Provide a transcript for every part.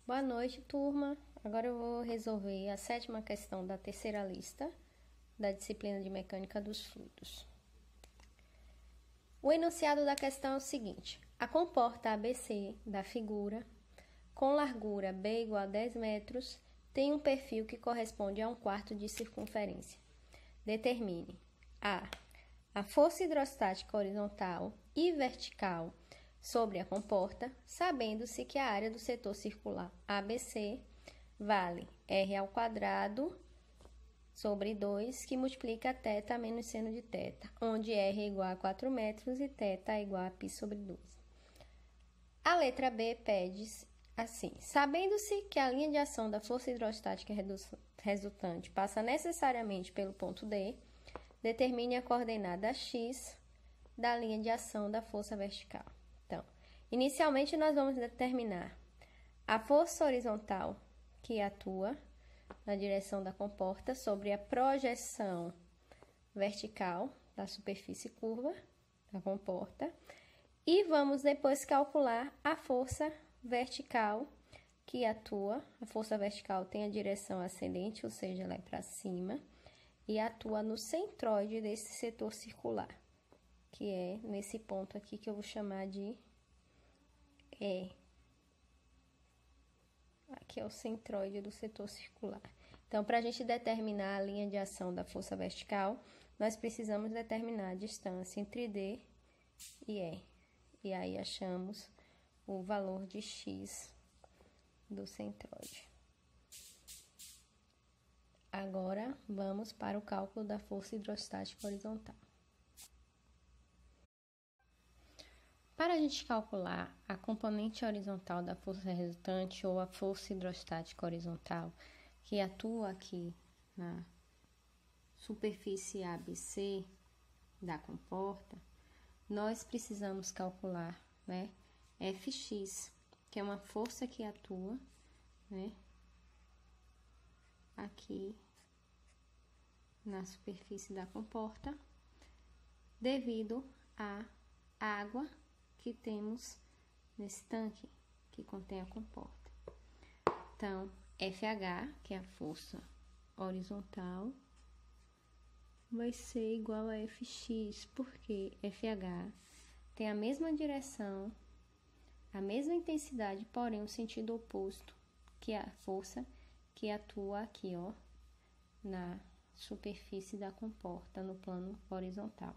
Boa noite, turma. Agora eu vou resolver a 7ª questão da terceira lista da disciplina de Mecânica dos Fluidos. O enunciado da questão é o seguinte: a comporta ABC da figura, com largura B igual a 10 metros, tem um perfil que corresponde a 1/4 de circunferência. Determine a força hidrostática horizontal e vertical sobre a comporta, sabendo-se que a área do setor circular ABC vale R² sobre 2, que multiplica θ menos seno de θ, onde R é igual a 4 metros e θ é igual a π sobre 12. A letra B pede assim: sabendo-se que a linha de ação da força hidrostática resultante passa necessariamente pelo ponto D, determine a coordenada x da linha de ação da força vertical. Então, inicialmente nós vamos determinar a força horizontal que atua na direção da comporta sobre a projeção vertical da superfície curva da comporta e vamos depois calcular a força vertical que atua. A força vertical tem a direção ascendente, ou seja, ela é para cima, e atua no centroide desse setor circular, que é nesse ponto aqui que eu vou chamar de E. Aqui é o centroide do setor circular. Então, para a gente determinar a linha de ação da força vertical, nós precisamos determinar a distância entre D e E. E aí achamos o valor de x do centroide. Agora, vamos para o cálculo da força hidrostática horizontal. Para a gente calcular a componente horizontal da força resultante ou a força hidrostática horizontal que atua aqui na superfície ABC da comporta, nós precisamos calcular, Fx, que é uma força que atua, aqui na superfície da comporta, devido à água que temos nesse tanque que contém a comporta. Então, FH, que é a força horizontal, vai ser igual a Fx, porque FH tem a mesma direção, a mesma intensidade, porém o sentido oposto, que é a força que atua aqui, na superfície da comporta, no plano horizontal.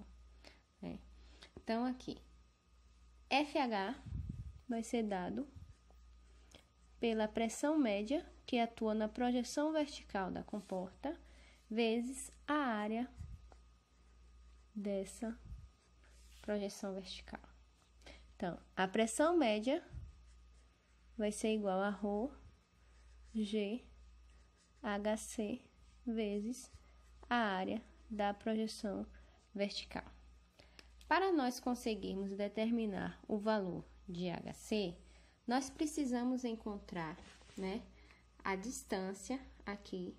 Então, aqui, FH vai ser dado pela pressão média que atua na projeção vertical da comporta, vezes a área dessa projeção vertical. Então, a pressão média vai ser igual a ρg HC vezes a área da projeção vertical. Para nós conseguirmos determinar o valor de HC, nós precisamos encontrar, a distância aqui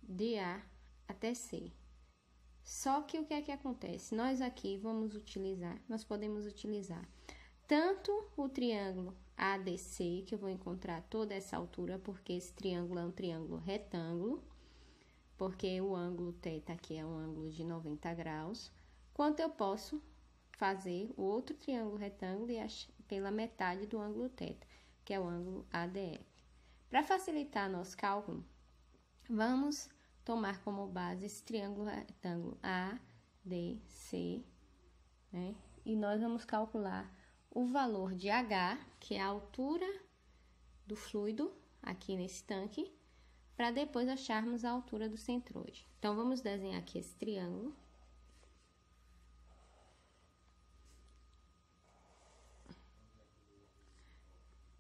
de A até C. Só que o que é que acontece? Nós aqui nós podemos utilizar tanto o triângulo ADC, que eu vou encontrar toda essa altura, porque esse triângulo é um triângulo retângulo, porque o ângulo θ aqui é um ângulo de 90 graus, quanto eu posso fazer o outro triângulo retângulo pela metade do ângulo θ, que é o ângulo ADF. Para facilitar nosso cálculo, vamos tomar como base esse triângulo retângulo ADC, e nós vamos calcular o valor de H, que é a altura do fluido aqui nesse tanque, para depois acharmos a altura do centroide. Então, vamos desenhar aqui esse triângulo.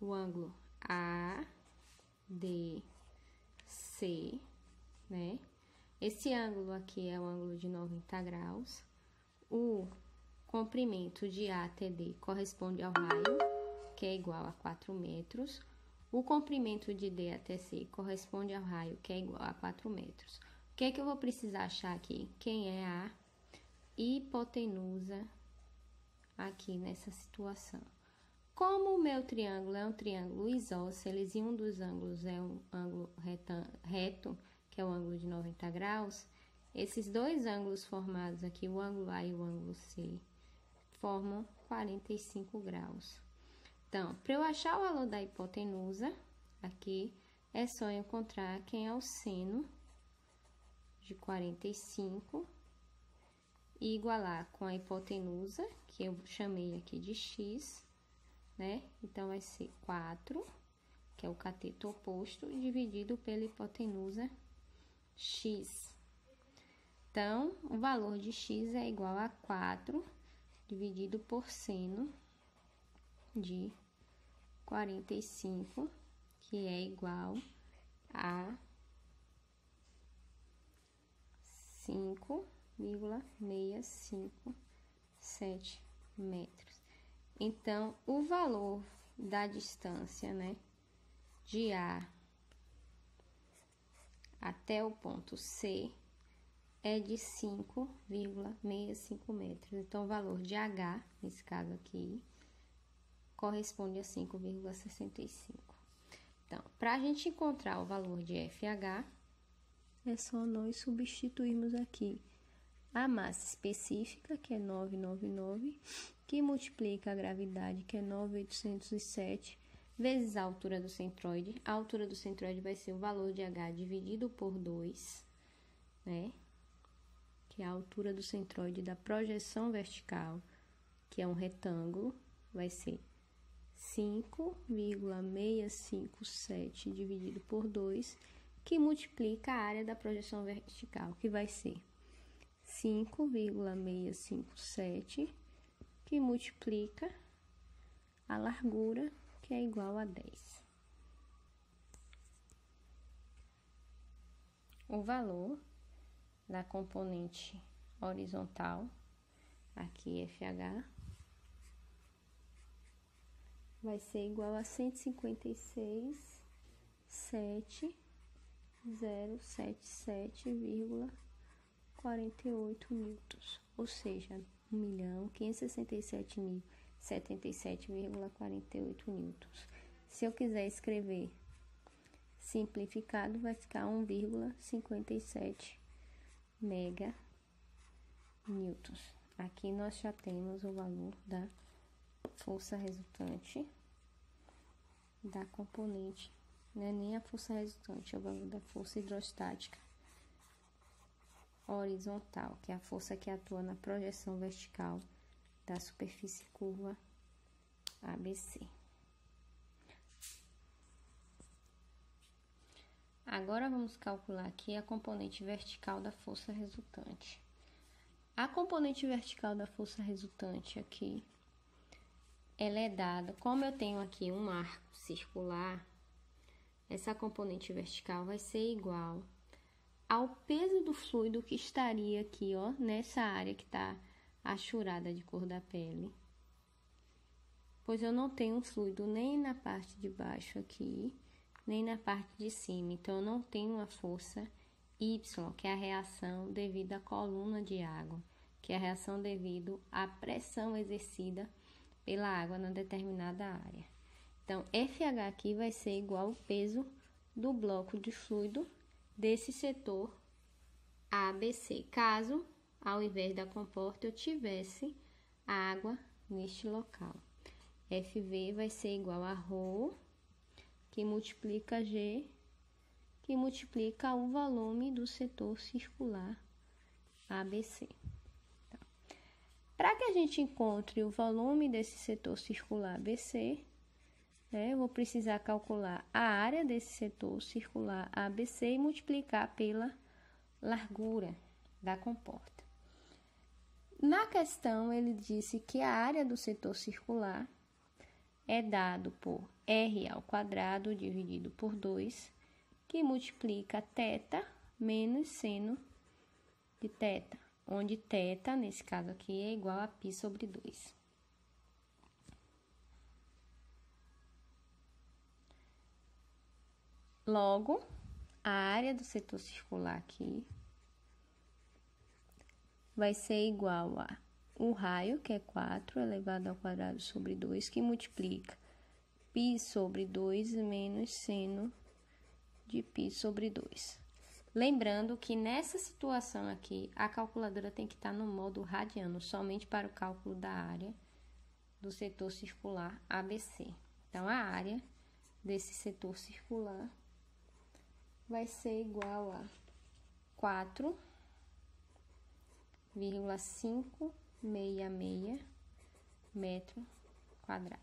O ângulo ADC, Esse ângulo aqui é o ângulo de 90 graus. O comprimento de A até D corresponde ao raio, que é igual a 4 metros. O comprimento de D até C corresponde ao raio, que é igual a 4 metros. O que é que eu vou precisar achar aqui? Quem é a hipotenusa aqui nessa situação? Como o meu triângulo é um triângulo isósceles e um dos ângulos é um ângulo reto, que é o ângulo de 90 graus, esses dois ângulos formados aqui, o ângulo A e o ângulo C, formam 45 graus. Então, para eu achar o valor da hipotenusa, aqui, é só encontrar quem é o seno de 45 e igualar com a hipotenusa, que eu chamei aqui de x, né? Então, vai ser 4, que é o cateto oposto, dividido pela hipotenusa x. Então, o valor de x é igual a 4 dividido por seno de 45, que é igual a 5,657 metros. Então, o valor da distância, né, de A até o ponto C é de 5,65 metros. Então, o valor de H, nesse caso aqui, corresponde a 5,65. Então, para a gente encontrar o valor de FH, é só nós substituirmos aqui a massa específica, que é 999, que multiplica a gravidade, que é 9.807, vezes a altura do centroide. A altura do centroide vai ser o valor de H dividido por 2, né? Que é a altura do centroide da projeção vertical, que é um retângulo, vai ser 5,657 dividido por 2, que multiplica a área da projeção vertical, que vai ser 5,657, que multiplica a largura, que é igual a 10. O valor da componente horizontal, aqui FH, vai ser igual a 156.077,48 newtons, ou seja, 1.567.077,48 newtons. Se eu quiser escrever simplificado, vai ficar 1,57 mega newtons. Aqui nós já temos o valor da força resultante da componente, não é nem a força resultante, é o valor da força hidrostática horizontal, que é a força que atua na projeção vertical da superfície curva ABC. Agora, vamos calcular aqui a componente vertical da força resultante. A componente vertical da força resultante aqui, ela é dada, como eu tenho aqui um arco circular, essa componente vertical vai ser igual ao peso do fluido que estaria aqui, ó, nessa área que está achurada de cor da pele. Pois eu não tenho fluido nem na parte de baixo aqui, nem na parte de cima. Então, eu não tenho a força Y, que é a reação devido à coluna de água, que é a reação devido à pressão exercida pela água na determinada área. Então, FH aqui vai ser igual ao peso do bloco de fluido desse setor ABC, caso, ao invés da comporta, eu tivesse água neste local. FV vai ser igual a ρ, que multiplica G, que multiplica o volume do setor circular ABC. Então, para que a gente encontre o volume desse setor circular ABC, né, eu vou precisar calcular a área desse setor circular ABC e multiplicar pela largura da comporta. Na questão, ele disse que a área do setor circular é dado por R² dividido por 2, que multiplica θ menos seno de θ, onde θ, nesse caso aqui, é igual a π sobre 2. Logo, a área do setor circular aqui vai ser igual a o raio, que é 4 elevado ao quadrado sobre 2, que multiplica π sobre 2 menos seno de π sobre 2. Lembrando que nessa situação aqui, a calculadora tem que estar no modo radiano, somente para o cálculo da área do setor circular ABC. Então, a área desse setor circular vai ser igual a 4,566 metro quadrado.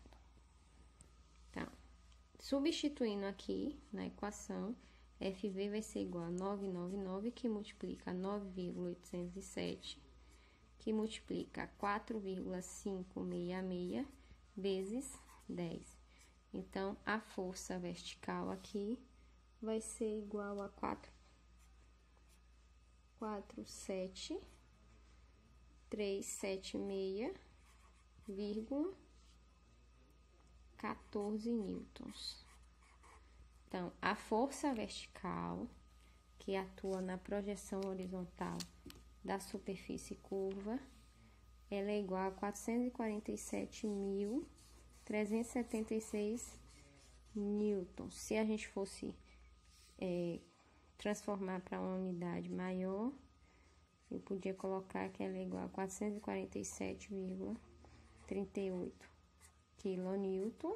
Então, substituindo aqui na equação, FV vai ser igual a 999, que multiplica 9,807, que multiplica 4,566 vezes 10. Então, a força vertical aqui vai ser igual a 47376,14 newtons. Então, a força vertical, que atua na projeção horizontal da superfície curva, ela é igual a 447.376 newtons. Se a gente fosse transformar para uma unidade maior, eu podia colocar que ela é igual a 447,38 kN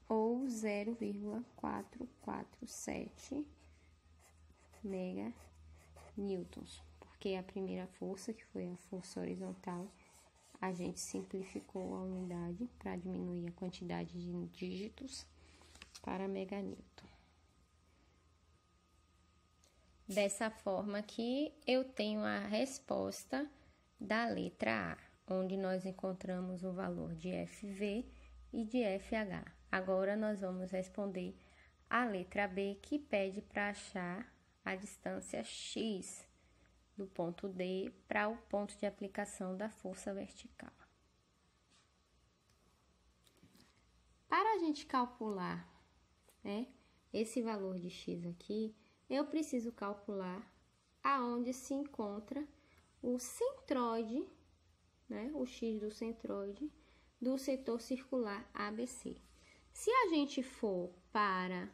ou 0,447 meganewtons, porque a primeira força, que foi a força horizontal, a gente simplificou a unidade para diminuir a quantidade de dígitos para meganewton. Dessa forma aqui, eu tenho a resposta da letra A, onde nós encontramos o valor de FV e de FH. Agora, nós vamos responder a letra B, que pede para achar a distância X do ponto D para o ponto de aplicação da força vertical. Para a gente calcular, né, esse valor de X aqui, eu preciso calcular aonde se encontra o centroide, né, o X do centroide do setor circular ABC. Se a gente for para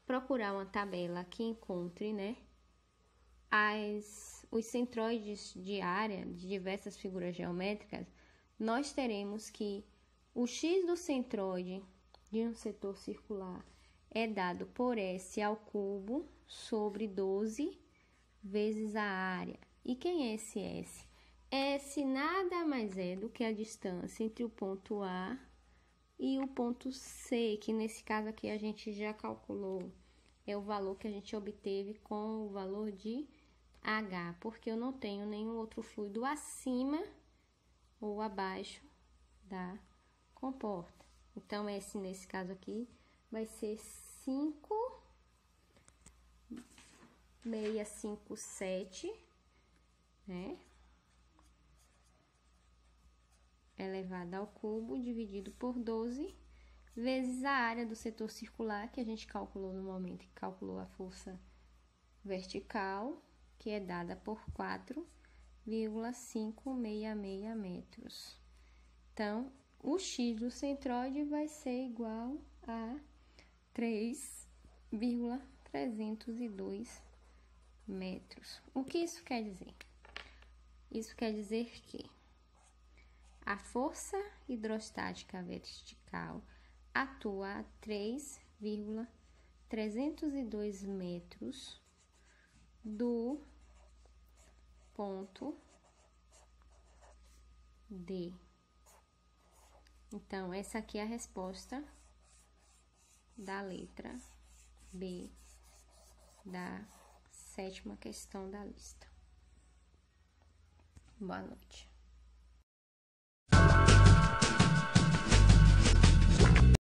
procurar uma tabela que encontre, né, os centroides de área de diversas figuras geométricas, nós teremos que o X do centroide de um setor circular é dado por S ao cubo sobre 12 vezes a área. E quem é esse S? S nada mais é do que a distância entre o ponto A e o ponto C, que nesse caso aqui a gente já calculou. É o valor que a gente obteve com o valor de H, porque eu não tenho nenhum outro fluido acima ou abaixo da comporta. Então, esse nesse caso aqui vai ser 5,657, né? Elevado ao cubo, dividido por 12, vezes a área do setor circular, que a gente calculou no momento que calculou a força vertical, que é dada por 4,566 metros. Então, o X do centroide vai ser igual a 3,302 metros. O que isso quer dizer? Isso quer dizer que a força hidrostática vertical atua a 3,302 metros do ponto D. Então, essa aqui é a resposta da letra B da 7ª questão da lista. Boa noite.